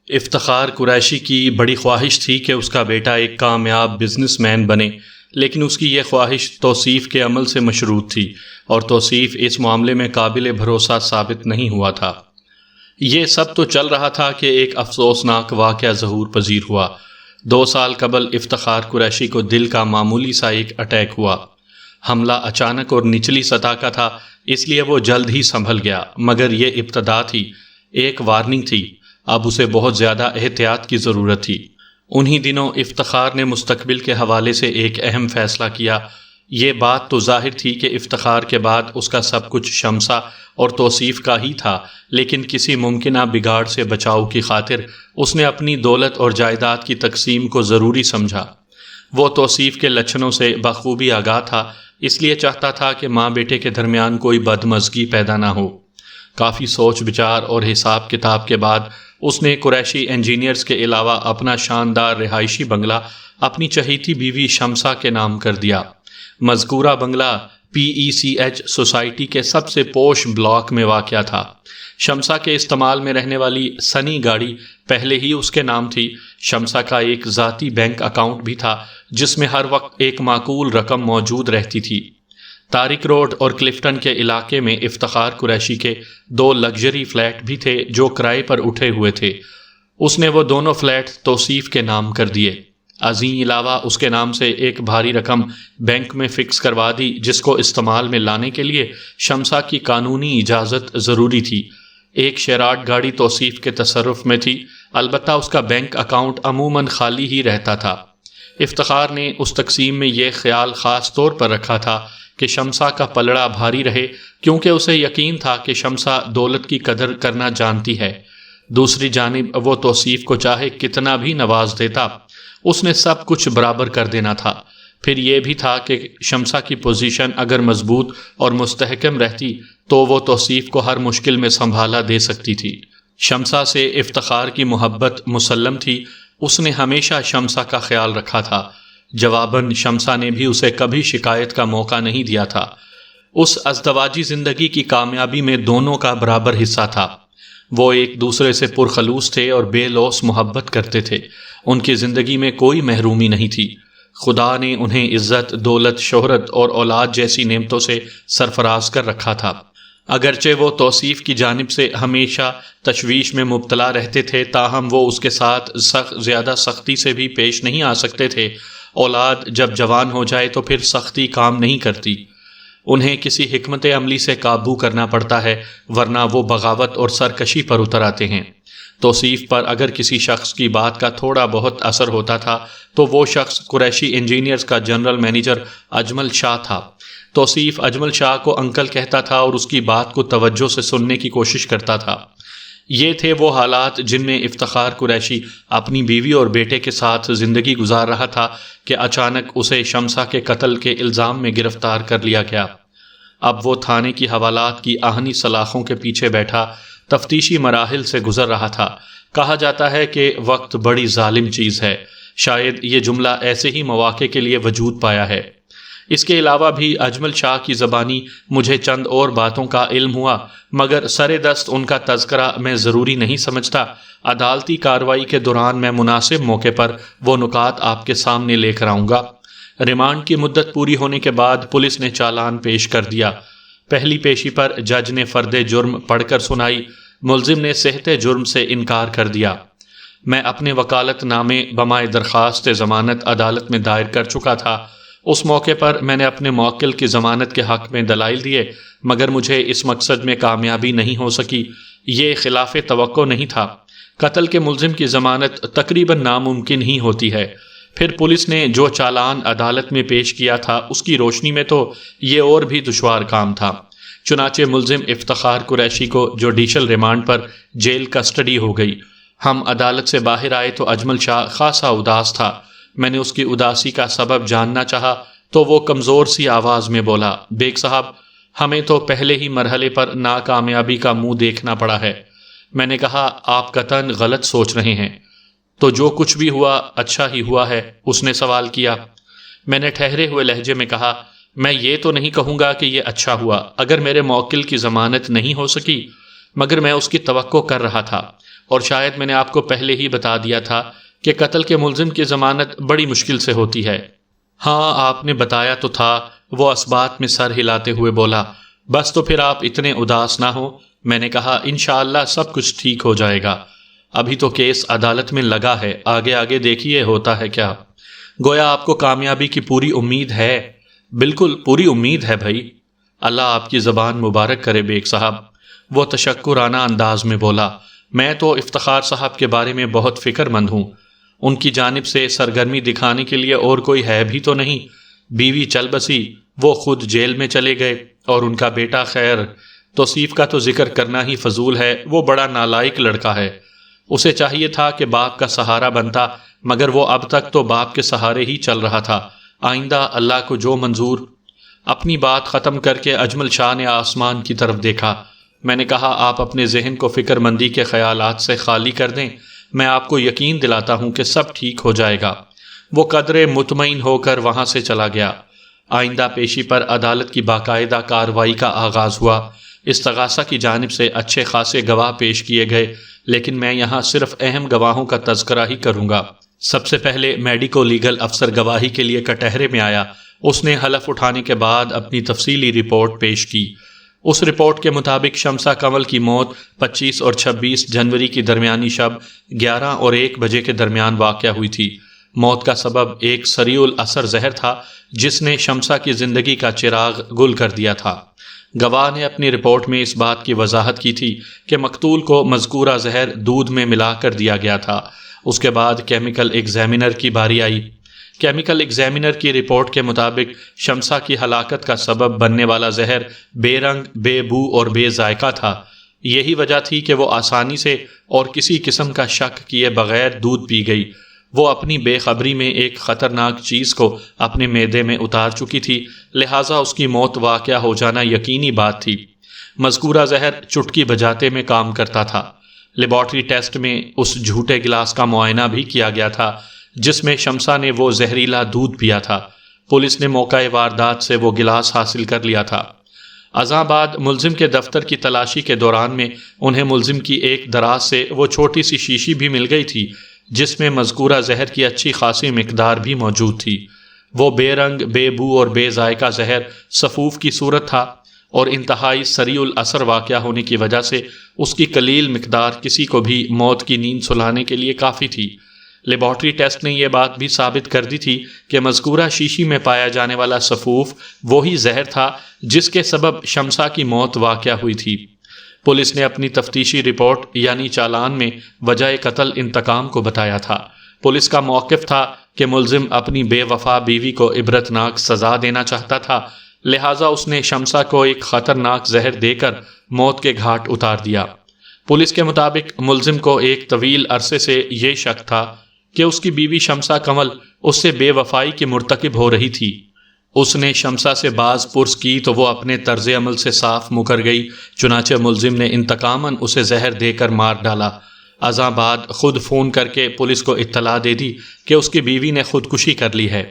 افتخار قریشی کی بڑی خواہش تھی کہ اس کا بیٹا ایک کامیاب بزنس مین بنے، لیکن اس کی یہ خواہش توصیف کے عمل سے مشروط تھی اور توصیف اس معاملے میں قابل بھروسہ ثابت نہیں ہوا تھا۔ یہ سب تو چل رہا تھا کہ ایک افسوسناک واقعہ ظہور پذیر ہوا۔ 2 سال قبل افتخار قریشی کو دل کا معمولی سا ایک اٹیک ہوا۔ حملہ اچانک اور نچلی سطح کا تھا، اس لیے وہ جلد ہی سنبھل گیا، مگر یہ ابتدا تھی، ایک وارننگ تھی۔ اب اسے بہت زیادہ احتیاط کی ضرورت تھی۔ انہی دنوں افتخار نے مستقبل کے حوالے سے ایک اہم فیصلہ کیا۔ یہ بات تو ظاہر تھی کہ افتخار کے بعد اس کا سب کچھ شمسہ اور توصیف کا ہی تھا، لیکن کسی ممکنہ بگاڑ سے بچاؤ کی خاطر اس نے اپنی دولت اور جائیداد کی تقسیم کو ضروری سمجھا۔ وہ توصیف کے لچھنوں سے بخوبی آگاہ تھا، اس لیے چاہتا تھا کہ ماں بیٹے کے درمیان کوئی بدمزگی پیدا نہ ہو۔ کافی سوچ بچار اور حساب کتاب کے بعد اس نے قریشی انجینئرز کے علاوہ اپنا شاندار رہائشی بنگلہ اپنی چہیتی بیوی شمسہ کے نام کر دیا۔ مذکورہ بنگلہ PECH سوسائٹی کے سب سے پوش بلاک میں واقع تھا۔ شمسہ کے استعمال میں رہنے والی سنی گاڑی پہلے ہی اس کے نام تھی۔ شمسہ کا ایک ذاتی بینک اکاؤنٹ بھی تھا جس میں ہر وقت ایک معقول رقم موجود رہتی تھی۔ طارق روڈ اور کلفٹن کے علاقے میں افتخار قریشی کے 2 لگژری فلیٹ بھی تھے جو کرائے پر اٹھے ہوئے تھے۔ اس نے وہ دونوں فلیٹ توصیف کے نام کر دیے۔ ازیں علاوہ اس کے نام سے ایک بھاری رقم بینک میں فکس کروا دی، جس کو استعمال میں لانے کے لیے شمسہ کی قانونی اجازت ضروری تھی۔ ایک شیراٹ گاڑی توصیف کے تصرف میں تھی، البتہ اس کا بینک اکاؤنٹ عموماً خالی ہی رہتا تھا۔ افتخار نے اس تقسیم میں یہ خیال خاص طور پر رکھا تھا کہ شمسہ کا پلڑا بھاری رہے، کیونکہ اسے یقین تھا کہ شمسہ دولت کی قدر کرنا جانتی ہے۔ دوسری جانب وہ توصیف کو چاہے کتنا بھی نواز دیتا، اس نے سب کچھ برابر کر دینا تھا۔ پھر یہ بھی تھا کہ شمسہ کی پوزیشن اگر مضبوط اور مستحکم رہتی تو وہ توصیف کو ہر مشکل میں سنبھالا دے سکتی تھی۔ شمسہ سے افتخار کی محبت مسلم تھی، اس نے ہمیشہ شمسہ کا خیال رکھا تھا۔ جواباً شمسہ نے بھی اسے کبھی شکایت کا موقع نہیں دیا تھا۔ اس ازدواجی زندگی کی کامیابی میں دونوں کا برابر حصہ تھا۔ وہ ایک دوسرے سے پرخلوص تھے اور بے لوث محبت کرتے تھے۔ ان کی زندگی میں کوئی محرومی نہیں تھی۔ خدا نے انہیں عزت، دولت، شہرت اور اولاد جیسی نعمتوں سے سرفراز کر رکھا تھا۔ اگرچہ وہ توصیف کی جانب سے ہمیشہ تشویش میں مبتلا رہتے تھے، تاہم وہ اس کے ساتھ زیادہ سختی سے بھی پیش نہیں آ سکتے تھے۔ اولاد جب جوان ہو جائے تو پھر سختی کام نہیں کرتی، انہیں کسی حکمت عملی سے قابو کرنا پڑتا ہے، ورنہ وہ بغاوت اور سرکشی پر اتر آتے ہیں۔ توصیف پر اگر کسی شخص کی بات کا تھوڑا بہت اثر ہوتا تھا تو وہ شخص قریشی انجینئرز کا جنرل مینیجر اجمل شاہ تھا۔ توصیف اجمل شاہ کو انکل کہتا تھا اور اس کی بات کو توجہ سے سننے کی کوشش کرتا تھا۔ یہ تھے وہ حالات جن میں افتخار قریشی اپنی بیوی اور بیٹے کے ساتھ زندگی گزار رہا تھا کہ اچانک اسے شمسہ کے قتل کے الزام میں گرفتار کر لیا گیا۔ اب وہ تھانے کی حوالات کی آہنی سلاخوں کے پیچھے بیٹھا تفتیشی مراحل سے گزر رہا تھا۔ کہا جاتا ہے کہ وقت بڑی ظالم چیز ہے، شاید یہ جملہ ایسے ہی مواقع کے لیے وجود پایا ہے۔ اس کے علاوہ بھی اجمل شاہ کی زبانی مجھے چند اور باتوں کا علم ہوا، مگر سر دست ان کا تذکرہ میں ضروری نہیں سمجھتا۔ عدالتی کارروائی کے دوران میں مناسب موقع پر وہ نکات آپ کے سامنے لے کر آؤں گا۔ ریمانڈ کی مدت پوری ہونے کے بعد پولیس نے چالان پیش کر دیا۔ پہلی پیشی پر جج نے فرد جرم پڑھ کر سنائی۔ ملزم نے صحت جرم سے انکار کر دیا۔ میں اپنے وکالت نامے بمائے درخواست ضمانت عدالت میں دائر کر چکا تھا۔ اس موقع پر میں نے اپنے موکل کی ضمانت کے حق میں دلائل دیے، مگر مجھے اس مقصد میں کامیابی نہیں ہو سکی۔ یہ خلاف توقع نہیں تھا۔ قتل کے ملزم کی ضمانت تقریباً ناممکن ہی ہوتی ہے۔ پھر پولیس نے جو چالان عدالت میں پیش کیا تھا اس کی روشنی میں تو یہ اور بھی دشوار کام تھا۔ چنانچہ ملزم افتخار قریشی کو جوڈیشل ریمانڈ پر جیل کسٹڈی ہو گئی۔ ہم عدالت سے باہر آئے تو اجمل شاہ خاصا اداس تھا۔ میں نے اس کی اداسی کا سبب جاننا چاہا تو وہ کمزور سی آواز میں بولا، بیگ صاحب، ہمیں تو پہلے ہی مرحلے پر ناکامیابی کا منہ دیکھنا پڑا ہے۔ میں نے کہا، آپ قطعاً غلط سوچ رہے ہیں۔ تو جو کچھ بھی ہوا اچھا ہی ہوا ہے؟ اس نے سوال کیا۔ میں نے ٹھہرے ہوئے لہجے میں کہا، میں یہ تو نہیں کہوں گا کہ یہ اچھا ہوا۔ اگر میرے موکل کی ضمانت نہیں ہو سکی، مگر میں اس کی توقع کر رہا تھا۔ اور شاید میں نے آپ کو پہلے ہی بتا دیا تھا کہ قتل کے ملزم کی ضمانت بڑی مشکل سے ہوتی ہے۔ ہاں آپ نے بتایا تو تھا، وہ اسبات میں سر ہلاتے ہوئے بولا۔ بس تو پھر آپ اتنے اداس نہ ہو۔ میں نے کہا انشاءاللہ سب کچھ ٹھیک ہو جائے گا، ابھی تو کیس عدالت میں لگا ہے، آگے آگے دیکھیے ہوتا ہے کیا۔ گویا آپ کو کامیابی کی پوری امید ہے؟ بالکل پوری امید ہے بھائی۔ اللہ آپ کی زبان مبارک کرے بیگ صاحب، وہ تشکرانہ انداز میں بولا۔ میں تو افتخار صاحب کے بارے میں بہت فکر مند ہوں، ان کی جانب سے سرگرمی دکھانے کے لیے اور کوئی ہے بھی تو نہیں۔ بیوی چل بسی، وہ خود جیل میں چلے گئے، اور ان کا بیٹا خیر توصیف کا تو ذکر کرنا ہی فضول ہے، وہ بڑا نالائق لڑکا ہے، اسے چاہیے تھا کہ باپ کا سہارا بنتا، مگر وہ اب تک تو باپ کے سہارے ہی چل رہا تھا۔ آئندہ اللہ کو جو منظور۔ اپنی بات ختم کر کے اجمل شاہ نے آسمان کی طرف دیکھا۔ میں نے کہا آپ اپنے ذہن کو فکر مندی کے خیالات سے خالی کر دیں، میں آپ کو یقین دلاتا ہوں کہ سب ٹھیک ہو جائے گا۔ وہ قدرے مطمئن ہو کر وہاں سے چلا گیا۔ آئندہ پیشی پر عدالت کی باقاعدہ کارروائی کا آغاز ہوا۔ استغاثہ کی جانب سے اچھے خاصے گواہ پیش کیے گئے، لیکن میں یہاں صرف اہم گواہوں کا تذکرہ ہی کروں گا۔ سب سے پہلے میڈیکو لیگل افسر گواہی کے لیے کٹہرے میں آیا۔ اس نے حلف اٹھانے کے بعد اپنی تفصیلی رپورٹ پیش کی۔ اس رپورٹ کے مطابق شمسہ کنول کی موت 25 اور 26 جنوری کی درمیانی شب 11 اور 1 بجے کے درمیان واقع ہوئی تھی۔ موت کا سبب ایک سریع الاثر زہر تھا جس نے شمسہ کی زندگی کا چراغ گل کر دیا تھا۔ گواہ نے اپنی رپورٹ میں اس بات کی وضاحت کی تھی کہ مقتول کو مذکورہ زہر دودھ میں ملا کر دیا گیا تھا۔ اس کے بعد کیمیکل ایگزامینر کی باری آئی۔ کیمیکل ایگزامینر کی رپورٹ کے مطابق شمسہ کی ہلاکت کا سبب بننے والا زہر بے رنگ، بے بو اور بے ذائقہ تھا۔ یہی وجہ تھی کہ وہ آسانی سے اور کسی قسم کا شک کیے بغیر دودھ پی گئی۔ وہ اپنی بے خبری میں ایک خطرناک چیز کو اپنے معدے میں اتار چکی تھی، لہٰذا اس کی موت واقع ہو جانا یقینی بات تھی۔ مذکورہ زہر چٹکی بجاتے میں کام کرتا تھا۔ لیبارٹری ٹیسٹ میں اس جھوٹے گلاس کا معائنہ بھی کیا گیا تھا جس میں شمسہ نے وہ زہریلا دودھ پیا تھا۔ پولیس نے موقع واردات سے وہ گلاس حاصل کر لیا تھا۔ ازاں بعد ملزم کے دفتر کی تلاشی کے دوران میں انہیں ملزم کی ایک دراز سے وہ چھوٹی سی شیشی بھی مل گئی تھی جس میں مذکورہ زہر کی اچھی خاصی مقدار بھی موجود تھی۔ وہ بے رنگ، بے بو اور بے ذائقہ زہر صفوف کی صورت تھا، اور انتہائی سریع الاثر واقع ہونے کی وجہ سے اس کی قلیل مقدار کسی کو بھی موت کی نیند سلانے کے لیے کافی تھی۔ لیبارٹری ٹیسٹ نے یہ بات بھی ثابت کر دی تھی کہ مذکورہ شیشی میں پایا جانے والا صفوف وہی زہر تھا جس کے سبب شمسہ کی موت واقع ہوئی تھی۔ پولیس نے اپنی تفتیشی رپورٹ یعنی چالان میں وجہ قتل انتقام کو بتایا تھا۔ پولیس کا موقف تھا کہ ملزم اپنی بے وفا بیوی کو عبرتناک سزا دینا چاہتا تھا، لہٰذا اس نے شمسہ کو ایک خطرناک زہر دے کر موت کے گھاٹ اتار دیا۔ پولیس کے مطابق ملزم کو ایک طویل عرصے سے یہ شک تھا کہ اس کی بیوی شمسہ کنول اس سے بے وفائی کی مرتکب ہو رہی تھی۔ اس نے شمسہ سے باز پرس کی تو وہ اپنے طرز عمل سے صاف مکر گئی، چنانچہ ملزم نے انتقاماً اسے زہر دے کر مار ڈالا۔ ازاں بعد خود فون کر کے پولیس کو اطلاع دے دی کہ اس کی بیوی نے خودکشی کر لی ہے۔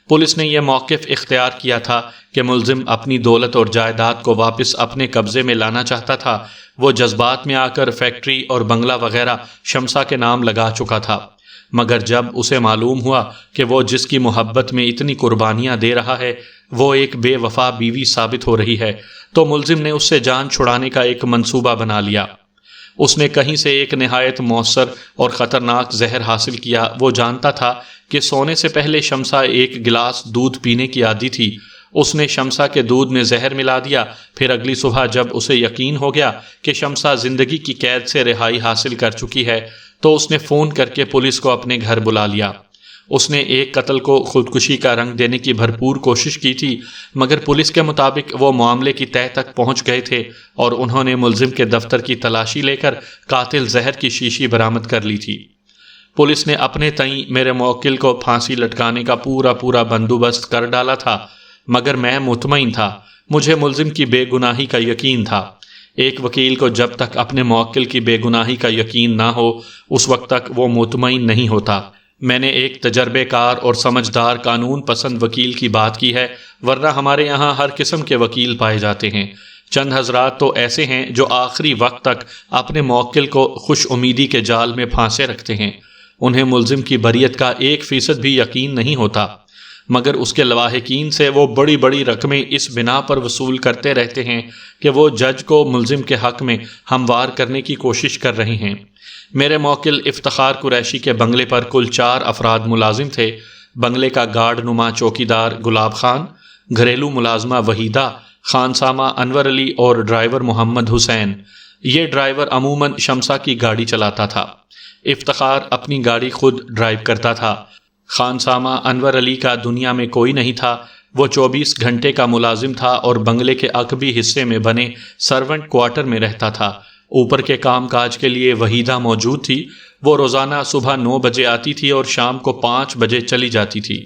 پولیس نے یہ موقف اختیار کیا تھا کہ ملزم اپنی دولت اور جائیداد کو واپس اپنے قبضے میں لانا چاہتا تھا۔ وہ جذبات میں آ کر فیکٹری اور بنگلہ وغیرہ شمسہ کے نام لگا چکا تھا، مگر جب اسے معلوم ہوا کہ وہ جس کی محبت میں اتنی قربانیاں دے رہا ہے وہ ایک بے وفا بیوی ثابت ہو رہی ہے، تو ملزم نے اس سے جان چھڑانے کا ایک منصوبہ بنا لیا۔ اس نے کہیں سے ایک نہایت مؤثر اور خطرناک زہر حاصل کیا۔ وہ جانتا تھا کہ سونے سے پہلے شمسہ ایک گلاس دودھ پینے کی عادی تھی۔ اس نے شمسہ کے دودھ میں زہر ملا دیا، پھر اگلی صبح جب اسے یقین ہو گیا کہ شمسہ زندگی کی قید سے رہائی حاصل کر چکی ہے تو اس نے فون کر کے پولیس کو اپنے گھر بلا لیا۔ اس نے ایک قتل کو خودکشی کا رنگ دینے کی بھرپور کوشش کی تھی، مگر پولیس کے مطابق وہ معاملے کی تہہ تک پہنچ گئے تھے اور انہوں نے ملزم کے دفتر کی تلاشی لے کر قاتل زہر کی شیشی برآمد کر لی تھی۔ پولیس نے اپنے تئیں میرے موکل کو پھانسی لٹکانے کا پورا بندوبست کر ڈالا تھا، مگر میں مطمئن تھا، مجھے ملزم کی بے گناہی کا یقین تھا۔ ایک وکیل کو جب تک اپنے موکل کی بے گناہی کا یقین نہ ہو اس وقت تک وہ مطمئن نہیں ہوتا۔ میں نے ایک تجربے کار اور سمجھدار قانون پسند وکیل کی بات کی ہے، ورنہ ہمارے یہاں ہر قسم کے وکیل پائے جاتے ہیں۔ چند حضرات تو ایسے ہیں جو آخری وقت تک اپنے موکل کو خوش امیدی کے جال میں پھانسے رکھتے ہیں۔ انہیں ملزم کی بریت کا 1% بھی یقین نہیں ہوتا، مگر اس کے لواحقین سے وہ بڑی بڑی رقمیں اس بنا پر وصول کرتے رہتے ہیں کہ وہ جج کو ملزم کے حق میں ہموار کرنے کی کوشش کر رہے ہیں۔ میرے موکل افتخار قریشی کے بنگلے پر کل 4 افراد ملازم تھے۔ بنگلے کا گارڈ نما چوکیدار گلاب خان، گھریلو ملازمہ وحیدہ، خانسامہ انور علی اور ڈرائیور محمد حسین۔ یہ ڈرائیور عموماً شمسا کی گاڑی چلاتا تھا۔ افتخار اپنی گاڑی خود ڈرائیو کرتا تھا۔ خانسامہ انور علی کا دنیا میں کوئی نہیں تھا۔ وہ 24 گھنٹے کا ملازم تھا اور بنگلے کے عقبی حصے میں بنے سرونٹ کوارٹر میں رہتا تھا۔ اوپر کے کام کاج کے لیے وحیدہ موجود تھی۔ وہ روزانہ صبح 9 بجے آتی تھی اور شام کو 5 بجے چلی جاتی تھی۔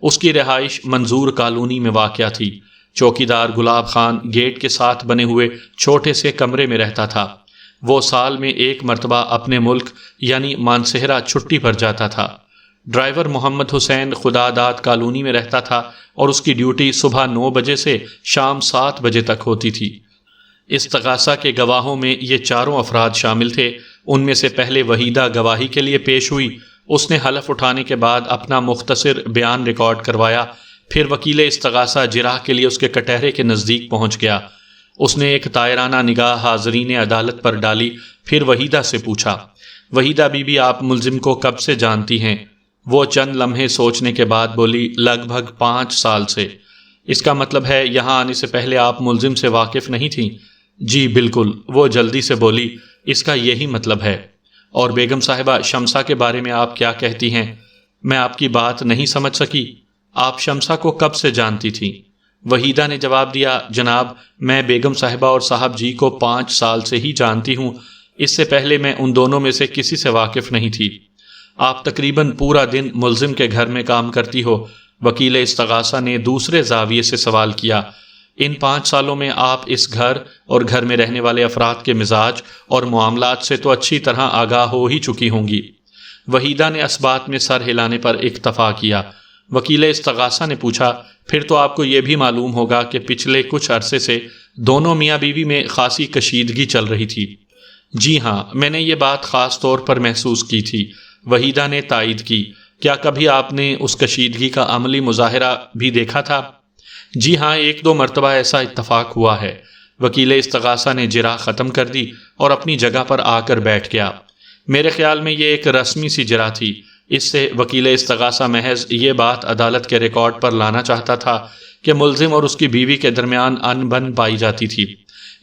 اس کی رہائش منظور کالونی میں واقع تھی۔ چوکیدار گلاب خان گیٹ کے ساتھ بنے ہوئے چھوٹے سے کمرے میں رہتا تھا۔ وہ سال میں 1 مرتبہ اپنے ملک یعنی مانسہرہ چھٹی پر جاتا تھا۔ ڈرائیور محمد حسین خدا داد کالونی میں رہتا تھا اور اس کی ڈیوٹی صبح 9 بجے سے شام 7 بجے تک ہوتی تھی۔ استغاثہ کے گواہوں میں یہ چاروں افراد شامل تھے۔ ان میں سے پہلے وحیدہ گواہی کے لیے پیش ہوئی۔ اس نے حلف اٹھانے کے بعد اپنا مختصر بیان ریکارڈ کروایا۔ پھر وکیل استغاثہ جراح کے لیے اس کے کٹہرے کے نزدیک پہنچ گیا۔ اس نے ایک طائرانہ نگاہ حاضرین عدالت پر ڈالی، پھر وحیدہ سے پوچھا، وحیدہ بی بی آپ ملزم کو کب سے جانتی ہیں؟ وہ چند لمحے سوچنے کے بعد بولی، لگ بھگ 5 سال سے۔ اس کا مطلب ہے یہاں آنے سے پہلے آپ ملزم سے واقف نہیں تھیں؟ جی بالکل، وہ جلدی سے بولی، اس کا یہی مطلب ہے۔ اور بیگم صاحبہ شمسا کے بارے میں آپ کیا کہتی ہیں؟ میں آپ کی بات نہیں سمجھ سکی، آپ شمسا کو کب سے جانتی تھیں؟ وحیدہ نے جواب دیا، جناب میں بیگم صاحبہ اور صاحب جی کو 5 سال سے ہی جانتی ہوں، اس سے پہلے میں ان دونوں میں سے کسی سے واقف نہیں تھی۔ آپ تقریباً پورا دن ملزم کے گھر میں کام کرتی ہو؟ وکیل استغاثہ نے دوسرے زاویے سے سوال کیا۔ ان 5 سالوں میں آپ اس گھر اور گھر میں رہنے والے افراد کے مزاج اور معاملات سے تو اچھی طرح آگاہ ہو ہی چکی ہوں گی۔ وحیدہ نے اس بات میں سر ہلانے پر اکتفا کیا۔ وکیل استغاثہ نے پوچھا، پھر تو آپ کو یہ بھی معلوم ہوگا کہ پچھلے کچھ عرصے سے دونوں میاں بیوی میں خاصی کشیدگی چل رہی تھی؟ جی ہاں، میں نے یہ بات خاص طور پر محسوس کی تھی، وحیدہ نے تائید کی۔ کیا کبھی آپ نے اس کشیدگی کا عملی مظاہرہ بھی دیکھا تھا؟ جی ہاں، 1-2 مرتبہ ایسا اتفاق ہوا ہے۔ وکیل استغاثہ نے جرح ختم کر دی اور اپنی جگہ پر آ کر بیٹھ گیا۔ میرے خیال میں یہ ایک رسمی سی جرح تھی۔ اس سے وکیل استغاثہ محض یہ بات عدالت کے ریکارڈ پر لانا چاہتا تھا کہ ملزم اور اس کی بیوی کے درمیان انبن پائی جاتی تھی۔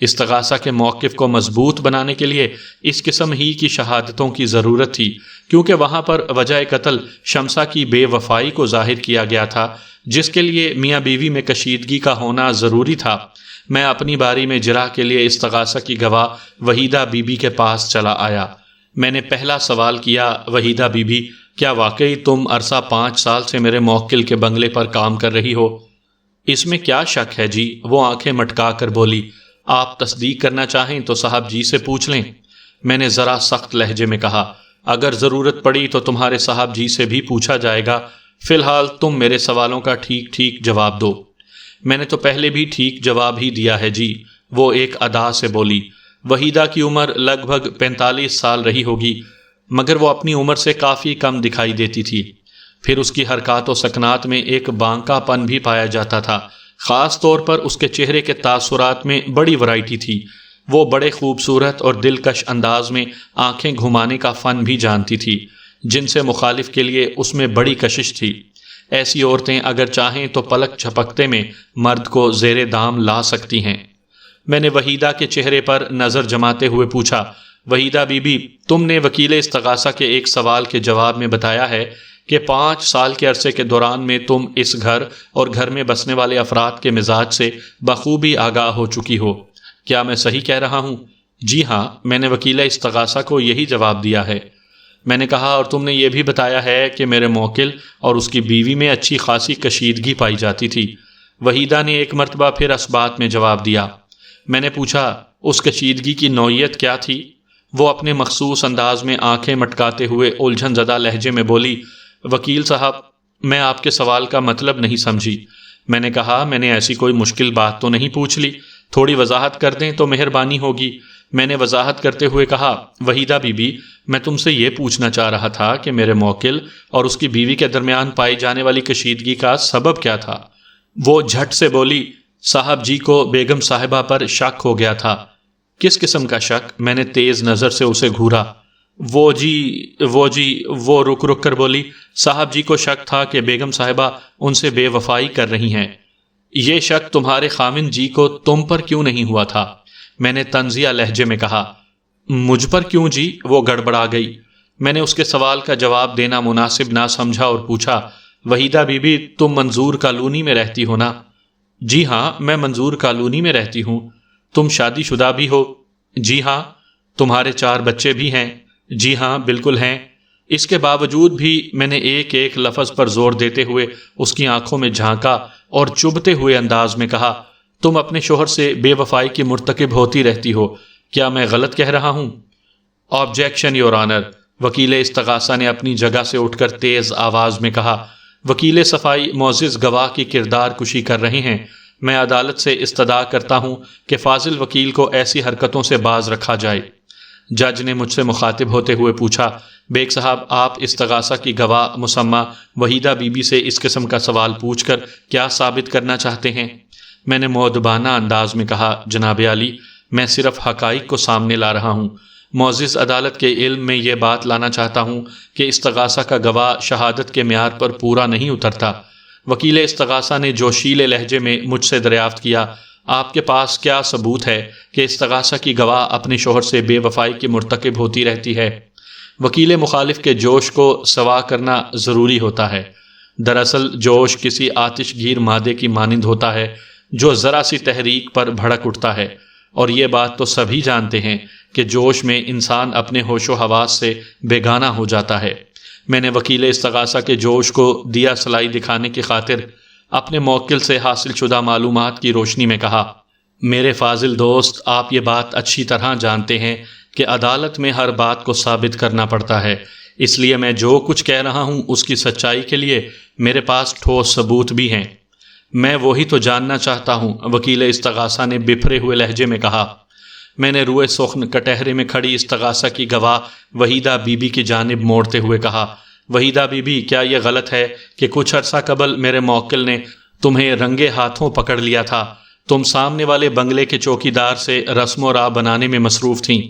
استغاثہ کے موقف کو مضبوط بنانے کے لیے اس قسم ہی کی شہادتوں کی ضرورت تھی، کیونکہ وہاں پر وجہ قتل شمسا کی بے وفائی کو ظاہر کیا گیا تھا، جس کے لیے میاں بیوی میں کشیدگی کا ہونا ضروری تھا۔ میں اپنی باری میں جرح کے لیے استغاثہ کی گواہ وحیدہ بی بی کے پاس چلا آیا۔ میں نے پہلا سوال کیا، وحیدہ بی بی، کیا واقعی تم عرصہ 5 سال سے میرے موکل کے بنگلے پر کام کر رہی ہو؟ اس میں کیا شک ہے جی، وہ آنکھیں مٹکا کر بولی۔ آپ تصدیق کرنا چاہیں تو صاحب جی سے پوچھ لیں۔ میں نے ذرا سخت لہجے میں کہا، اگر ضرورت پڑی تو تمہارے صاحب جی سے بھی پوچھا جائے گا، فی الحال تم میرے سوالوں کا ٹھیک ٹھیک جواب دو۔ میں نے تو پہلے بھی ٹھیک جواب ہی دیا ہے جی، وہ ایک ادا سے بولی۔ وحیدہ کی عمر لگ بھگ 45 سال رہی ہوگی، مگر وہ اپنی عمر سے کافی کم دکھائی دیتی تھی۔ پھر اس کی حرکات و سکنات میں ایک بانکا پن بھی پایا جاتا تھا، خاص طور پر اس کے چہرے کے تاثرات میں بڑی ورائٹی تھی۔ وہ بڑے خوبصورت اور دلکش انداز میں آنکھیں گھمانے کا فن بھی جانتی تھی، جن سے مخالف کے لیے اس میں بڑی کشش تھی۔ ایسی عورتیں اگر چاہیں تو پلک جھپکتے میں مرد کو زیر دام لا سکتی ہیں۔ میں نے وحیدہ کے چہرے پر نظر جماتے ہوئے پوچھا، وحیدہ بی بی، تم نے وکیل استغاثہ کے ایک سوال کے جواب میں بتایا ہے کہ 5 سال کے عرصے کے دوران میں تم اس گھر اور گھر میں بسنے والے افراد کے مزاج سے بخوبی آگاہ ہو چکی ہو، کیا میں صحیح کہہ رہا ہوں؟ جی ہاں، میں نے وکیل استغاثہ کو یہی جواب دیا ہے۔ میں نے کہا، اور تم نے یہ بھی بتایا ہے کہ میرے موکل اور اس کی بیوی میں اچھی خاصی کشیدگی پائی جاتی تھی۔ وحیدہ نے ایک مرتبہ پھر اس بات میں جواب دیا۔ میں نے پوچھا، اس کشیدگی کی نوعیت کیا تھی؟ وہ اپنے مخصوص انداز میں آنکھیں مٹکاتے ہوئے الجھن زدہ لہجے میں بولی، وکیل صاحب، میں آپ کے سوال کا مطلب نہیں سمجھی۔ میں نے کہا، میں نے ایسی کوئی مشکل بات تو نہیں پوچھ لی، تھوڑی وضاحت کر دیں تو مہربانی ہوگی۔ میں نے وضاحت کرتے ہوئے کہا، وحیدہ بی بی، میں تم سے یہ پوچھنا چاہ رہا تھا کہ میرے موکل اور اس کی بیوی کے درمیان پائی جانے والی کشیدگی کا سبب کیا تھا؟ وہ جھٹ سے بولی، صاحب جی کو بیگم صاحبہ پر شک ہو گیا تھا۔ کس قسم کا شک؟ میں نے تیز نظر سے اسے گھورا۔ وہ رک رک کر بولی، صاحب جی کو شک تھا کہ بیگم صاحبہ ان سے بے وفائی کر رہی ہیں۔ یہ شک تمہارے خاوند جی کو تم پر کیوں نہیں ہوا تھا؟ میں نے طنزیہ لہجے میں کہا۔ مجھ پر کیوں جی؟ وہ گڑبڑا گئی۔ میں نے اس کے سوال کا جواب دینا مناسب نہ سمجھا اور پوچھا، وحیدہ بی بی، تم منظور کالونی میں رہتی ہو نا؟ جی ہاں، میں منظور کالونی میں رہتی ہوں۔ تم شادی شدہ بھی ہو؟ جی ہاں۔ تمہارے 4 بچے بھی ہیں؟ جی ہاں، بالکل ہیں۔ اس کے باوجود بھی میں نے ایک ایک لفظ پر زور دیتے ہوئے اس کی آنکھوں میں جھانکا اور چبھتے ہوئے انداز میں کہا، تم اپنے شوہر سے بے وفائی کی مرتکب ہوتی رہتی ہو، کیا میں غلط کہہ رہا ہوں؟ آبجیکشن یور آنر، وکیل استغاثہ نے اپنی جگہ سے اٹھ کر تیز آواز میں کہا۔ وکیل صفائی معزز گواہ کی کردار کشی کر رہے ہیں۔ میں عدالت سے استدعا کرتا ہوں کہ فاضل وکیل کو ایسی حرکتوں سے باز رکھا جائے۔ جج نے مجھ سے مخاطب ہوتے ہوئے پوچھا، بیگ صاحب، آپ استغاثہ کی گواہ مسمہ وحیدہ بی بی سے اس قسم کا سوال پوچھ کر کیا ثابت کرنا چاہتے ہیں؟ میں نے مؤدبانہ انداز میں کہا، جناب عالی، میں صرف حقائق کو سامنے لا رہا ہوں۔ معزز عدالت کے علم میں یہ بات لانا چاہتا ہوں کہ استغاثہ کا گواہ شہادت کے معیار پر پورا نہیں اترتا۔ وکیل استغاثہ نے جوشیلے لہجے میں مجھ سے دریافت کیا، آپ کے پاس کیا ثبوت ہے کہ استغاثہ کی گواہ اپنے شوہر سے بے وفائی کی مرتکب ہوتی رہتی ہے؟ وکیل مخالف کے جوش کو سوا کرنا ضروری ہوتا ہے۔ دراصل جوش کسی آتش گیر مادے کی مانند ہوتا ہے جو ذرا سی تحریک پر بھڑک اٹھتا ہے، اور یہ بات تو سبھی جانتے ہیں کہ جوش میں انسان اپنے ہوش و حواس سے بیگانہ ہو جاتا ہے۔ میں نے وکیل استغاثہ کے جوش کو دیا سلائی دکھانے کی خاطر اپنے موکل سے حاصل شدہ معلومات کی روشنی میں کہا، میرے فاضل دوست، آپ یہ بات اچھی طرح جانتے ہیں کہ عدالت میں ہر بات کو ثابت کرنا پڑتا ہے، اس لیے میں جو کچھ کہہ رہا ہوں اس کی سچائی کے لیے میرے پاس ٹھوس ثبوت بھی ہیں۔ میں وہی تو جاننا چاہتا ہوں، وکیل استغاثہ نے بپھرے ہوئے لہجے میں کہا۔ میں نے روئے سخن کٹہرے میں کھڑی استغاثہ کی گواہ وحیدہ بی بی کی جانب موڑتے ہوئے کہا، وحیدہ بی بی، کیا یہ غلط ہے کہ کچھ عرصہ قبل میرے موکل نے تمہیں رنگے ہاتھوں پکڑ لیا تھا؟ تم سامنے والے بنگلے کے چوکیدار سے رسم و راہ بنانے میں مصروف تھیں۔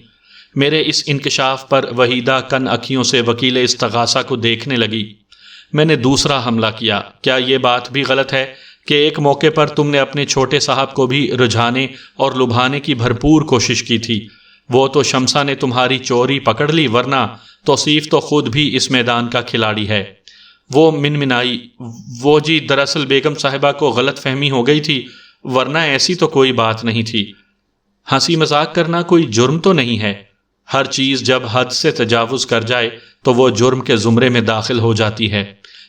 میرے اس انکشاف پر وحیدہ کن اکھیوں سے وکیل استغاثہ کو دیکھنے لگی۔ میں نے دوسرا حملہ کیا، کیا یہ بات بھی غلط ہے کہ ایک موقع پر تم نے اپنے چھوٹے صاحب کو بھی رجھانے اور لبھانے کی بھرپور کوشش کی تھی؟ وہ تو شمسا نے تمہاری چوری پکڑ لی، ورنہ توصیف تو خود بھی اس میدان کا کھلاڑی ہے۔ وہ منمنائی، وہ جی، دراصل بیگم صاحبہ کو غلط فہمی ہو گئی تھی، ورنہ ایسی تو کوئی بات نہیں تھی۔ ہنسی مذاق کرنا کوئی جرم تو نہیں ہے۔ ہر چیز جب حد سے تجاوز کر جائے تو وہ جرم کے زمرے میں داخل ہو جاتی ہے۔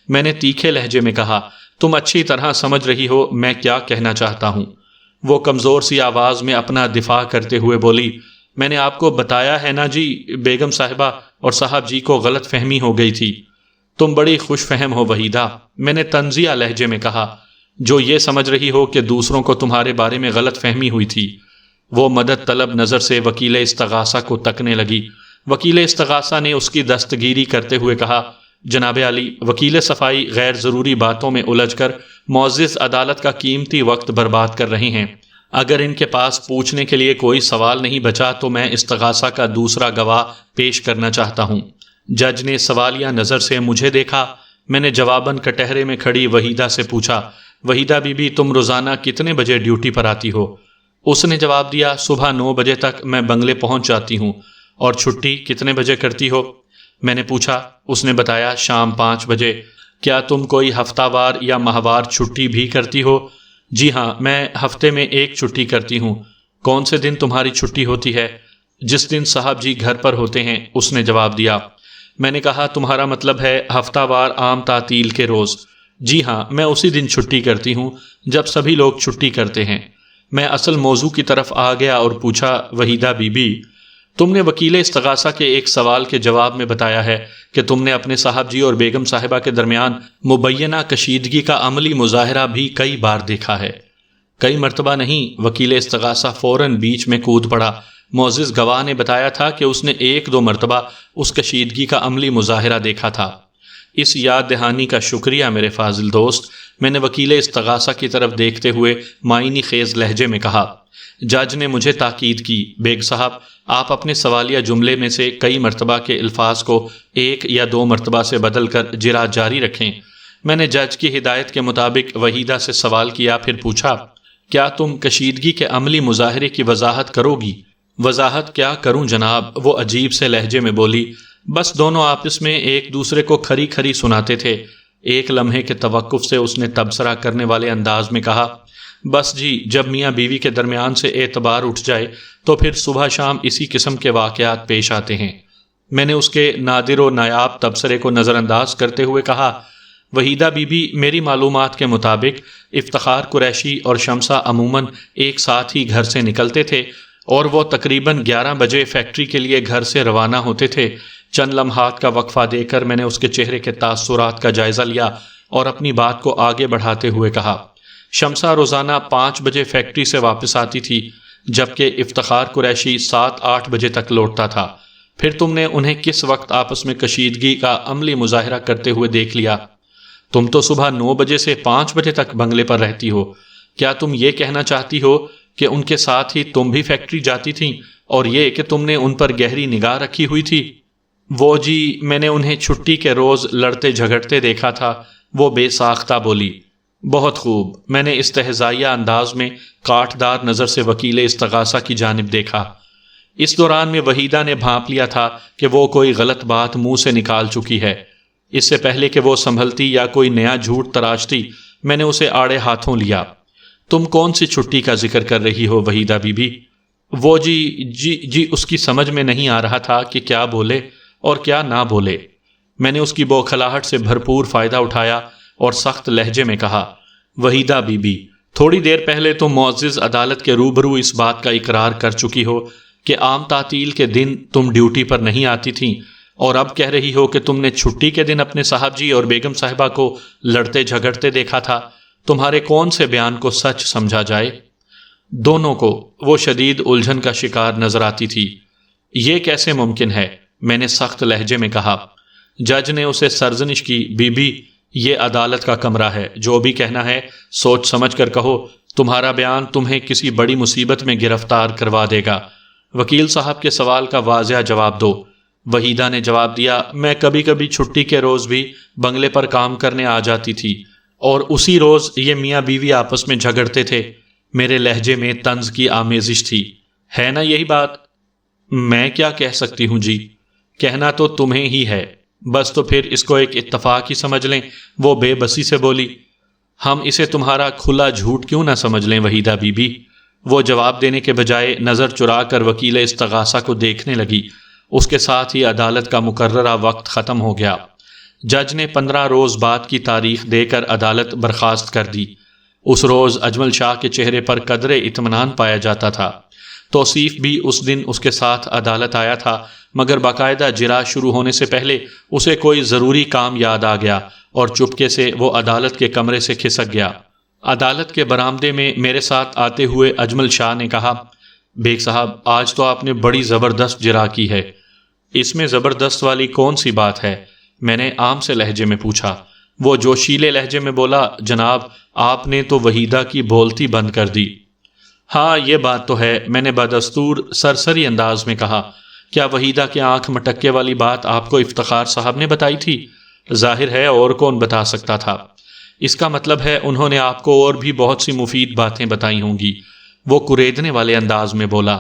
میں نے تیکھے لہجے میں کہا، تم اچھی طرح سمجھ رہی ہو میں کیا کہنا چاہتا ہوں۔ وہ کمزور سی آواز میں اپنا دفاع کرتے ہوئے بولی، میں نے آپ کو بتایا ہے نا جی، بیگم صاحبہ اور صاحب جی کو غلط فہمی ہو گئی تھی۔ تم بڑی خوش فہم ہو وحیدہ، میں نے طنزیہ لہجے میں کہا، جو یہ سمجھ رہی ہو کہ دوسروں کو تمہارے بارے میں غلط فہمی ہوئی تھی۔ وہ مدد طلب نظر سے وکیل استغاثہ کو تکنے لگی۔ وکیل استغاثہ نے اس کی دستگیری کرتے ہوئے کہا، جناب عالی، وکیل صفائی غیر ضروری باتوں میں الجھ کر معزز عدالت کا قیمتی وقت برباد کر رہے ہیں۔ اگر ان کے پاس پوچھنے کے لیے کوئی سوال نہیں بچا تو میں استغاثہ کا دوسرا گواہ پیش کرنا چاہتا ہوں۔ جج نے سوالیہ نظر سے مجھے دیکھا۔ میں نے جواباً کٹہرے میں کھڑی وحیدہ سے پوچھا، وحیدہ بی بی، تم روزانہ کتنے بجے ڈیوٹی پر آتی ہو؟ اس نے جواب دیا، صبح 9 بجے تک میں بنگلے پہنچ جاتی ہوں۔ اور چھٹی کتنے بجے کرتی ہو؟ میں نے پوچھا۔ اس نے بتایا، شام 5 بجے۔ کیا تم کوئی ہفتہ وار یا ماہوار چھٹی بھی کرتی ہو؟ جی ہاں، میں ہفتے میں 1 چھٹی کرتی ہوں۔ کون سے دن تمہاری چھٹی ہوتی ہے؟ جس دن صاحب جی گھر پر ہوتے ہیں، اس نے جواب دیا۔ میں نے کہا، تمہارا مطلب ہے ہفتہ وار عام تعطیل کے روز؟ جی ہاں، میں اسی دن چھٹی کرتی ہوں جب سبھی لوگ چھٹی کرتے ہیں۔ میں اصل موضوع کی طرف آ گیا اور پوچھا، وحیدہ بی بی، تم نے وکیل استغاثہ کے ایک سوال کے جواب میں بتایا ہے کہ تم نے اپنے صاحب جی اور بیگم صاحبہ کے درمیان مبینہ کشیدگی کا عملی مظاہرہ بھی کئی بار دیکھا ہے۔ کئی مرتبہ نہیں، وکیل استغاثہ فوراً بیچ میں کود پڑا۔ معزز گواہ نے بتایا تھا کہ اس نے 1-2 مرتبہ اس کشیدگی کا عملی مظاہرہ دیکھا تھا۔ اس یاد دہانی کا شکریہ میرے فاضل دوست، میں نے وکیل استغاثہ کی طرف دیکھتے ہوئے معنی خیز لہجے میں کہا۔ جج نے مجھے تاکید کی، بیگ صاحب آپ اپنے سوالیہ جملے میں سے کئی مرتبہ کے الفاظ کو 1 یا 2 مرتبہ سے بدل کر جرا جاری رکھیں۔ میں نے جج کی ہدایت کے مطابق وحیدہ سے سوال کیا، پھر پوچھا، کیا تم کشیدگی کے عملی مظاہرے کی وضاحت کرو گی؟ وضاحت کیا کروں جناب، وہ عجیب سے لہجے میں بولی۔ بس دونوں آپس میں ایک دوسرے کو کھری کھری سناتے تھے۔ ایک لمحے کے توقف سے اس نے تبصرہ کرنے والے انداز میں کہا، بس جی، جب میاں بیوی کے درمیان سے اعتبار اٹھ جائے تو پھر صبح شام اسی قسم کے واقعات پیش آتے ہیں۔ میں نے اس کے نادر و نایاب تبصرے کو نظر انداز کرتے ہوئے کہا، وحیدہ بی بی، میری معلومات کے مطابق افتخار قریشی اور شمسہ عموماً ایک ساتھ ہی گھر سے نکلتے تھے اور وہ تقریباً 11 بجے فیکٹری کے لیے گھر سے روانہ ہوتے تھے۔ چند لمحات کا وقفہ دے کر میں نے اس کے چہرے کے تاثرات کا جائزہ لیا اور اپنی بات کو آگے بڑھاتے ہوئے کہا، شمسہ روزانہ 5 بجے فیکٹری سے واپس آتی تھی، جبکہ افتخار قریشی 7-8 بجے تک لوٹتا تھا۔ پھر تم نے انہیں کس وقت آپس میں کشیدگی کا عملی مظاہرہ کرتے ہوئے دیکھ لیا؟ تم تو صبح 9 بجے سے 5 بجے تک بنگلے پر رہتی ہو۔ کیا تم یہ کہنا چاہتی ہو کہ ان کے ساتھ ہی تم بھی فیکٹری جاتی تھیں، اور یہ کہ تم نے ان پر گہری نگاہ رکھی ہوئی تھی؟ وہ جی، میں نے انہیں چھٹی کے روز لڑتے جھگڑتے دیکھا تھا، وہ بے ساختہ بولی۔ بہت خوب، میں نے استہزائیہ انداز میں کاٹ دار نظر سے وکیل استغاثہ کی جانب دیکھا۔ اس دوران میں وحیدہ نے بھانپ لیا تھا کہ وہ کوئی غلط بات منہ سے نکال چکی ہے۔ اس سے پہلے کہ وہ سنبھلتی یا کوئی نیا جھوٹ تراشتی، میں نے اسے آڑے ہاتھوں لیا۔ تم کون سی چھٹی کا ذکر کر رہی ہو وحیدہ بی بی؟ وہ جی اس کی سمجھ میں نہیں آ رہا تھا کہ کیا بولے اور کیا نہ بولے۔ میں نے اس کی بوکھلاہٹ سے بھرپور فائدہ اٹھایا اور سخت لہجے میں کہا، وحیدہ بی بی، تھوڑی دیر پہلے تو معزز عدالت کے روبرو اس بات کا اقرار کر چکی ہو کہ عام تعطیل کے دن تم ڈیوٹی پر نہیں آتی تھیں، اور اب کہہ رہی ہو کہ تم نے چھٹی کے دن اپنے صاحب جی اور بیگم صاحبہ کو لڑتے جھگڑتے دیکھا تھا۔ تمہارے کون سے بیان کو سچ سمجھا جائے؟ دونوں کو۔ وہ شدید الجھن کا شکار نظر آتی تھی۔ یہ کیسے ممکن ہے؟ میں نے سخت لہجے میں کہا۔ جج نے اسے سرزنش کی، بی بی، یہ عدالت کا کمرہ ہے، جو بھی کہنا ہے سوچ سمجھ کر کہو، تمہارا بیان تمہیں کسی بڑی مصیبت میں گرفتار کروا دے گا۔ وکیل صاحب کے سوال کا واضح جواب دو۔ وحیدہ نے جواب دیا، میں کبھی کبھی چھٹی کے روز بھی بنگلے پر کام کرنے آ جاتی تھی، اور اسی روز یہ میاں بیوی آپس میں جھگڑتے تھے۔ میرے لہجے میں طنز کی آمیزش تھی۔ ہے نا یہی بات؟ میں کیا کہہ سکتی ہوں جی، کہنا تو تمہیں ہی ہے، بس تو پھر اس کو ایک اتفاق ہی سمجھ لیں، وہ بے بسی سے بولی۔ ہم اسے تمہارا کھلا جھوٹ کیوں نہ سمجھ لیں وحیدہ بی بی؟ وہ جواب دینے کے بجائے نظر چرا کر وکیل استغاثہ کو دیکھنے لگی۔ اس کے ساتھ ہی عدالت کا مقررہ وقت ختم ہو گیا۔ جج نے 15 روز بعد کی تاریخ دے کر عدالت برخاست کر دی۔ اس روز اجمل شاہ کے چہرے پر قدرے اطمینان پایا جاتا تھا۔ توصیف بھی اس دن اس کے ساتھ عدالت آیا تھا، مگر باقاعدہ جرا شروع ہونے سے پہلے اسے کوئی ضروری کام یاد آ گیا اور چپکے سے وہ عدالت کے کمرے سے کھسک گیا۔ عدالت کے برآمدے میں میرے ساتھ آتے ہوئے اجمل شاہ نے کہا، بیگ صاحب، آج تو آپ نے بڑی زبردست جرا کی ہے۔ اس میں زبردست والی کون سی بات ہے؟ میں نے عام سے لہجے میں پوچھا۔ وہ جوشیلے لہجے میں بولا، جناب، آپ نے تو وحیدہ کی بولتی بند کر دی۔ ہاں، یہ بات تو ہے، میں نے بدستور سرسری انداز میں کہا۔ کیا وحیدہ کی آنکھ مٹکے والی بات آپ کو افتخار صاحب نے بتائی تھی؟ ظاہر ہے، اور کون بتا سکتا تھا؟ اس کا مطلب ہے انہوں نے آپ کو اور بھی بہت سی مفید باتیں بتائی ہوں گی، وہ کریدنے والے انداز میں بولا۔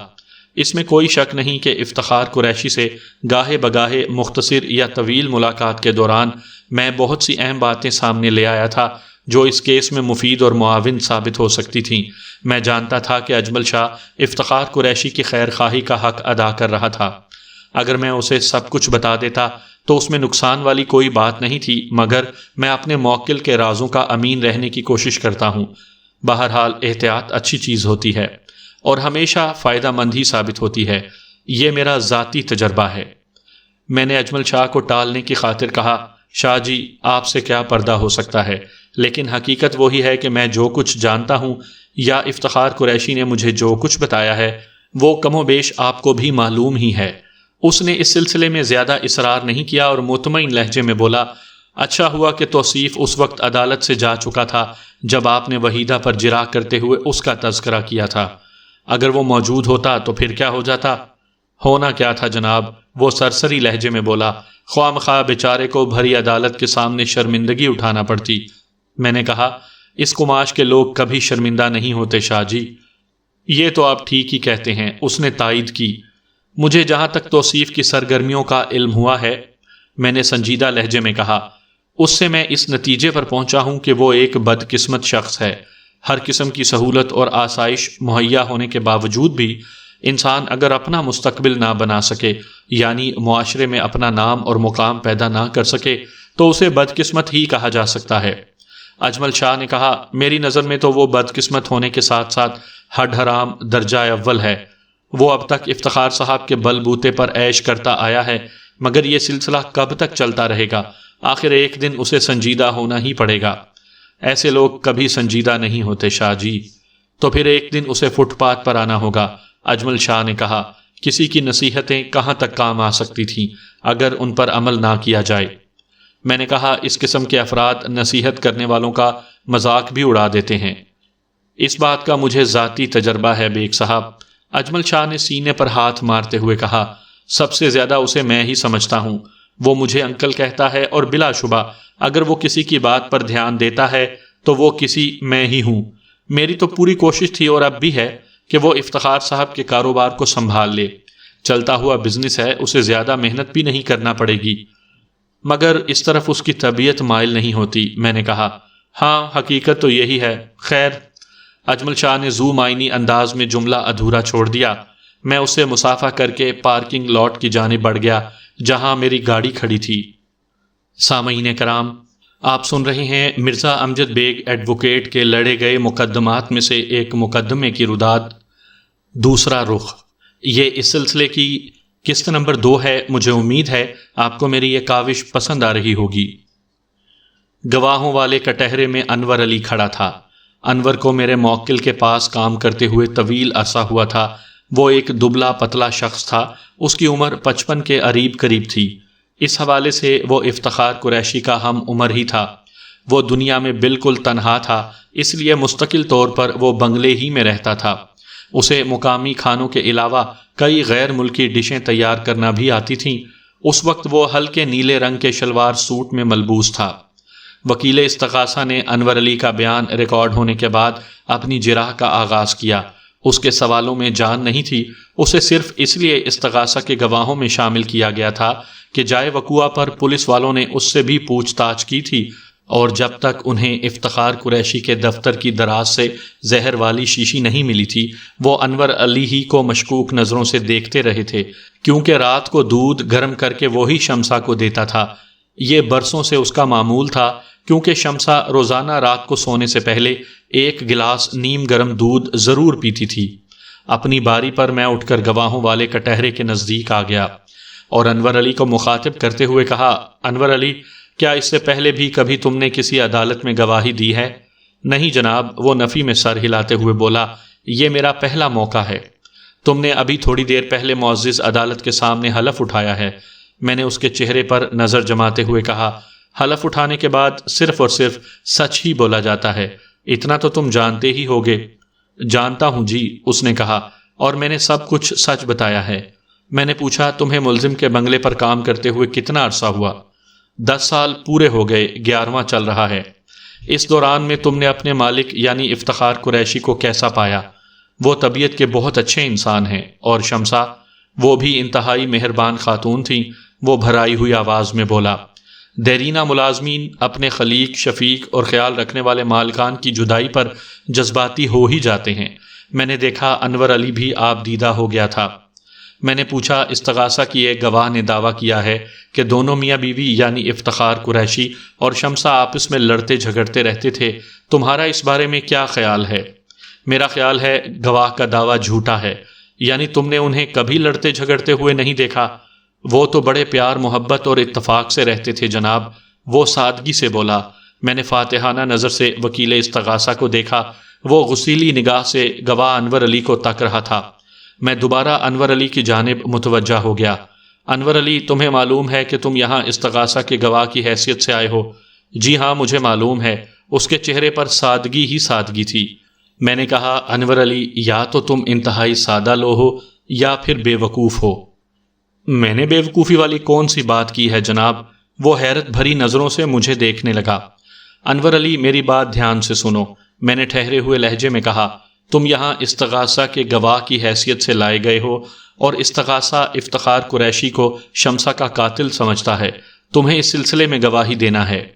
اس میں کوئی شک نہیں کہ افتخار قریشی سے گاہے بگاہے مختصر یا طویل ملاقات کے دوران میں بہت سی اہم باتیں سامنے لے آیا تھا جو اس کیس میں مفید اور معاون ثابت ہو سکتی تھیں۔ میں جانتا تھا کہ اجمل شاہ افتخار قریشی کی خیر خواہی کا حق ادا کر رہا تھا۔ اگر میں اسے سب کچھ بتا دیتا تو اس میں نقصان والی کوئی بات نہیں تھی، مگر میں اپنے موکل کے رازوں کا امین رہنے کی کوشش کرتا ہوں۔ بہرحال احتیاط اچھی چیز ہوتی ہے اور ہمیشہ فائدہ مند ہی ثابت ہوتی ہے، یہ میرا ذاتی تجربہ ہے۔ میں نے اجمل شاہ کو ٹالنے کی خاطر کہا، شاہ جی آپ سے کیا پردہ ہو سکتا ہے، لیکن حقیقت وہی ہے کہ میں جو کچھ جانتا ہوں یا افتخار قریشی نے مجھے جو کچھ بتایا ہے وہ کم و بیش آپ کو بھی معلوم ہی ہے۔ اس نے اس سلسلے میں زیادہ اصرار نہیں کیا اور مطمئن لہجے میں بولا، اچھا ہوا کہ توصیف اس وقت عدالت سے جا چکا تھا جب آپ نے وحیدہ پر جرح کرتے ہوئے اس کا تذکرہ کیا تھا۔ اگر وہ موجود ہوتا تو پھر کیا ہو جاتا؟ ہونا کیا تھا جناب، وہ سرسری لہجے میں بولا، خواہ مخواہ بیچارے کو بھری عدالت کے سامنے شرمندگی اٹھانا پڑتی۔ میں نے کہا، اس قماش کے لوگ کبھی شرمندہ نہیں ہوتے شاہ جی۔ یہ تو آپ ٹھیک ہی کہتے ہیں، اس نے تائید کی۔ مجھے جہاں تک توصیف کی سرگرمیوں کا علم ہوا ہے، میں نے سنجیدہ لہجے میں کہا، اس سے میں اس نتیجے پر پہنچا ہوں کہ وہ ایک بدقسمت شخص ہے۔ ہر قسم کی سہولت اور آسائش مہیا ہونے کے باوجود بھی انسان اگر اپنا مستقبل نہ بنا سکے، یعنی معاشرے میں اپنا نام اور مقام پیدا نہ کر سکے، تو اسے بدقسمت ہی کہا جا سکتا ہے۔ اجمل شاہ نے کہا، میری نظر میں تو وہ بدقسمت ہونے کے ساتھ ساتھ ہڈ حرام درجہ اول ہے۔ وہ اب تک افتخار صاحب کے بل بوتے پر عیش کرتا آیا ہے، مگر یہ سلسلہ کب تک چلتا رہے گا؟ آخر ایک دن اسے سنجیدہ ہونا ہی پڑے گا۔ ایسے لوگ کبھی سنجیدہ نہیں ہوتے شاہ جی۔ تو پھر ایک دن اسے فٹ پاتھ پر آنا ہوگا، اجمل شاہ نے کہا۔ کسی کی نصیحتیں کہاں تک کام آ سکتی تھیں اگر ان پر عمل نہ کیا جائے؟ میں نے کہا، اس قسم کے افراد نصیحت کرنے والوں کا مذاق بھی اڑا دیتے ہیں۔ اس بات کا مجھے ذاتی تجربہ ہے بیگ صاحب، اجمل شاہ نے سینے پر ہاتھ مارتے ہوئے کہا۔ سب سے زیادہ اسے میں ہی سمجھتا ہوں۔ وہ مجھے انکل کہتا ہے اور بلا شبہ اگر وہ کسی کی بات پر دھیان دیتا ہے تو وہ کسی میں ہی ہوں۔ میری تو پوری کوشش تھی اور اب بھی ہے کہ وہ افتخار صاحب کے کاروبار کو سنبھال لے۔ چلتا ہوا بزنس ہے، اسے زیادہ محنت بھی نہیں کرنا پڑے گی، مگر اس طرف اس کی طبیعت مائل نہیں ہوتی۔ میں نے کہا، ہاں حقیقت تو یہی ہے۔ خیر، اجمل شاہ نے ذو معنی انداز میں جملہ ادھورا چھوڑ دیا۔ میں اسے مصافحہ کر کے پارکنگ لاٹ کی جانب بڑھ گیا جہاں میری گاڑی کھڑی تھی۔ سامعین کرام، آپ سن رہے ہیں مرزا امجد بیگ ایڈوکیٹ کے لڑے گئے مقدمات میں سے ایک مقدمے کی رداد، دوسرا رخ۔ یہ اس سلسلے کی قسط نمبر 2 ہے۔ مجھے امید ہے آپ کو میری یہ کاوش پسند آ رہی ہوگی۔ گواہوں والے کٹہرے میں انور علی کھڑا تھا۔ انور کو میرے موکل کے پاس کام کرتے ہوئے طویل عرصہ ہوا تھا۔ وہ ایک دبلا پتلا شخص تھا، اس کی عمر 55 کے قریب تھی۔ اس حوالے سے وہ افتخار قریشی کا ہم عمر ہی تھا۔ وہ دنیا میں بالکل تنہا تھا، اس لیے مستقل طور پر وہ بنگلے ہی میں رہتا تھا۔ اسے مقامی کھانوں کے علاوہ کئی غیر ملکی ڈشیں تیار کرنا بھی آتی تھیں۔ اس وقت وہ ہلکے نیلے رنگ کے شلوار سوٹ میں ملبوس تھا۔ وکیل استغاثہ نے انور علی کا بیان ریکارڈ ہونے کے بعد اپنی جرح کا آغاز کیا۔ اس کے سوالوں میں جان نہیں تھی، اسے صرف اس لیے استغاثہ کے گواہوں میں شامل کیا گیا تھا کہ جائے وقوع پر پولیس والوں نے اس سے بھی پوچھ تاچھ کی تھی، اور جب تک انہیں افتخار قریشی کے دفتر کی دراز سے زہر والی شیشی نہیں ملی تھی، وہ انور علی ہی کو مشکوک نظروں سے دیکھتے رہے تھے، کیونکہ رات کو دودھ گرم کر کے وہی شمسا کو دیتا تھا۔ یہ برسوں سے اس کا معمول تھا، کیونکہ شمسا روزانہ رات کو سونے سے پہلے ایک گلاس نیم گرم دودھ ضرور پیتی تھی۔ اپنی باری پر میں اٹھ کر گواہوں والے کٹہرے کے نزدیک آ گیا اور انور علی کو مخاطب کرتے ہوئے کہا، انور علی، کیا اس سے پہلے بھی کبھی تم نے کسی عدالت میں گواہی دی ہے؟ نہیں جناب، وہ نفی میں سر ہلاتے ہوئے بولا، یہ میرا پہلا موقع ہے۔ تم نے ابھی تھوڑی دیر پہلے معزز عدالت کے سامنے حلف اٹھایا ہے۔ میں نے اس کے چہرے پر نظر جماتے ہوئے کہا، حلف اٹھانے کے بعد صرف اور صرف سچ ہی بولا جاتا ہے، اتنا تو تم جانتے ہی ہوگے۔ جانتا ہوں جی، اس نے کہا، اور میں نے سب کچھ سچ بتایا ہے۔ میں نے پوچھا، تمہیں ملزم کے بنگلے پر کام کرتے ہوئے کتنا عرصہ ہوا؟ 10 سال پورے ہو گئے، 11واں چل رہا ہے۔ اس دوران میں تم نے اپنے مالک یعنی افتخار قریشی کو کیسا پایا؟ وہ طبیعت کے بہت اچھے انسان ہیں، اور شمسا، وہ بھی انتہائی مہربان خاتون تھیں۔ وہ بھرائی ہوئی آواز میں بولا، دیرینہ ملازمین اپنے خلیق، شفیق اور خیال رکھنے والے مالکان کی جدائی پر جذباتی ہو ہی جاتے ہیں۔ میں نے دیکھا انور علی بھی آپ دیدہ ہو گیا تھا۔ میں نے پوچھا، استغاثہ کی ایک گواہ نے دعویٰ کیا ہے کہ دونوں میاں بیوی یعنی افتخار قریشی اور شمسا آپس میں لڑتے جھگڑتے رہتے تھے، تمہارا اس بارے میں کیا خیال ہے؟ میرا خیال ہے گواہ کا دعویٰ جھوٹا ہے، یعنی تم نے انہیں کبھی لڑتے جھگڑتے ہوئے نہیں دیکھا؟ وہ تو بڑے پیار محبت اور اتفاق سے رہتے تھے جناب، وہ سادگی سے بولا۔ میں نے فاتحانہ نظر سے وکیل استغاثہ کو دیکھا، وہ غسیلی نگاہ سے گواہ انور علی کو تک رہا تھا۔ میں دوبارہ انور علی کی جانب متوجہ ہو گیا۔ انور علی، تمہیں معلوم ہے کہ تم یہاں استغاثہ کے گواہ کی حیثیت سے آئے ہو؟ جی ہاں، مجھے معلوم ہے۔ اس کے چہرے پر سادگی ہی سادگی تھی۔ میں نے کہا، انور علی، یا تو تم انتہائی سادہ لو ہو یا پھر بے وقوف ہو۔ میں نے بے وقوفی والی کون سی بات کی ہے جناب؟ وہ حیرت بھری نظروں سے مجھے دیکھنے لگا۔ انور علی، میری بات دھیان سے سنو، میں نے ٹھہرے ہوئے لہجے میں کہا۔ تم یہاں استغاثہ کے گواہ کی حیثیت سے لائے گئے ہو اور استغاثہ افتخار قریشی کو شمسہ کا قاتل سمجھتا ہے۔ تمہیں اس سلسلے میں گواہی دینا ہے۔